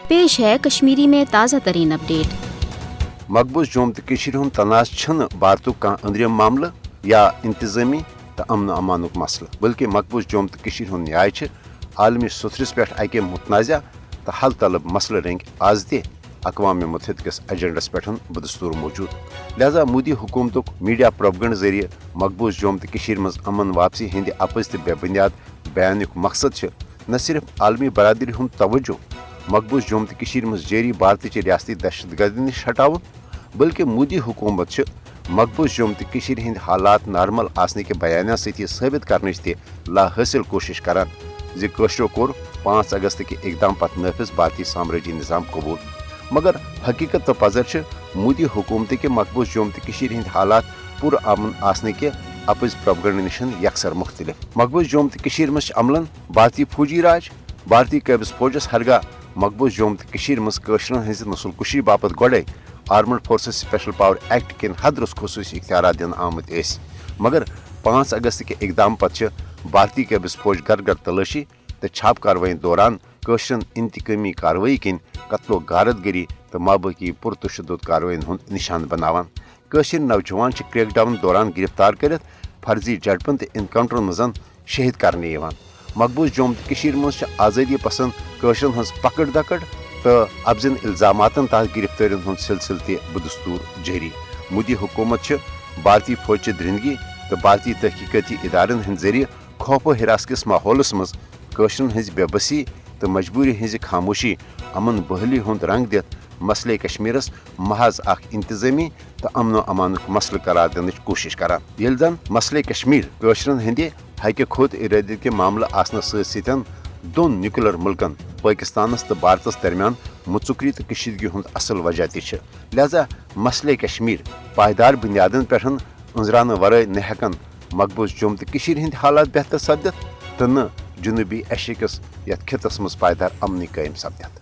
पेश है कश्मीरी में ताज़ा तरीन अपडेट। मकबूज जोम तो हूं तनाज छन भारतुक कह अंदरिम मामला या इंतजामी तो अमन अमानुक मसला, बल्कि मकबूज जोम तो हूं न्याय आलमी सुथरस पे अके मुतनाज़ा तो हल तलब मसल रेंग आज ते अक़वाम मुत्तहिदा एजेंडस पे बदस्तूर मौजूद। लिहाजा मोदी हुकूमत मीडिया प्रोपगंड जरिए मकबूज जोम तो मज अमन वापसी हंद अपज तो बेबुनियाद बयान मकसद न सिर्फ आलमी बरादरी हूं तवज्जो मकबूज जोम तो मज जारी भारत रियासती दहशतगर्दी नश हटावन, बल्कि मोदी हुकूमत मकबूज जोम तो हंद हालात नार्मल आसने के बयान सती साबित करने लाहासिल कोशिश करान जि कशरो कोर 5 अगस्त के इकदाम पत नाफिज भारतीय साम्राज्य निज़ाम कबूल, मगर हकीकत तो पजर मोदी हुकूमत के मकबूज जोम तो हंद हालात पुर अमन आसने के अपज प्रोपगंड निशन यकसर मुख्तलिफ। मकबूज जोम तो मज अमलन भारतीय फौजी राज, भारतीय कबिज फौजस हरगा मकबूज जोम तो मज कशरन हज नस्लकुशी बापत गोड़े armed forces special power act किन हदरस खसूस इख्तियार दिन आमत, मगर 5 अगस्त के इकदाम पत भारतीय कबिज फौज घर घर तलाशी तो छाप कार्रवाई दौरान कशरन इंतकामी कार्रवाई किन कत्लो गारतगरी तो माबाकी पुरतशद्दुद कार्रवाई हूं निशान बनावान। कशर नौजवान क्रैकडाउन दौरान गिरफ्तार कर फर्जी झड़पन तो इनकाउंटर मजन शहीद करने। मकबूज जोम तो मज आज़ादी पसंद कशरन हज पकड़ दकड़ तो अफजन इल्जामातन तहत गिरफ्तारियों हूं सिलसिल बदस्तूर जारी। मोदी हुकूमत भारतीय फौज दरिंदगी तो भारतीय तहकीकती इदारन हंद जरिए खौफ हिरास किस माहौलस मज कशरन हज बेबसी तो मजबूरी हज खामोशी अमन बहली हूं रंग दित मसले कश्मीरस महज इंतजामी तो अमन अमानुक मसल करार दिन कोशिश करान। ये जन मसले कश्मीर कशरन हंदे हक खुद इरादे के मामला आसना सतन दोन न्यूक्लियर मुल्कन पाकिस्तानस तो भारतस दरमियान मुचुकरी तो कशीदगी हूं असल वजह तह। लिहाजा मसले कश्मीर पायदार बुनियादन पे अंजरान वर न हेकन मकबूज जोम तो हंद हालात बेहतर सपदित तो न जुनूबी एशिया किस यथ खितस मज पायदार अमन कायम सपदित।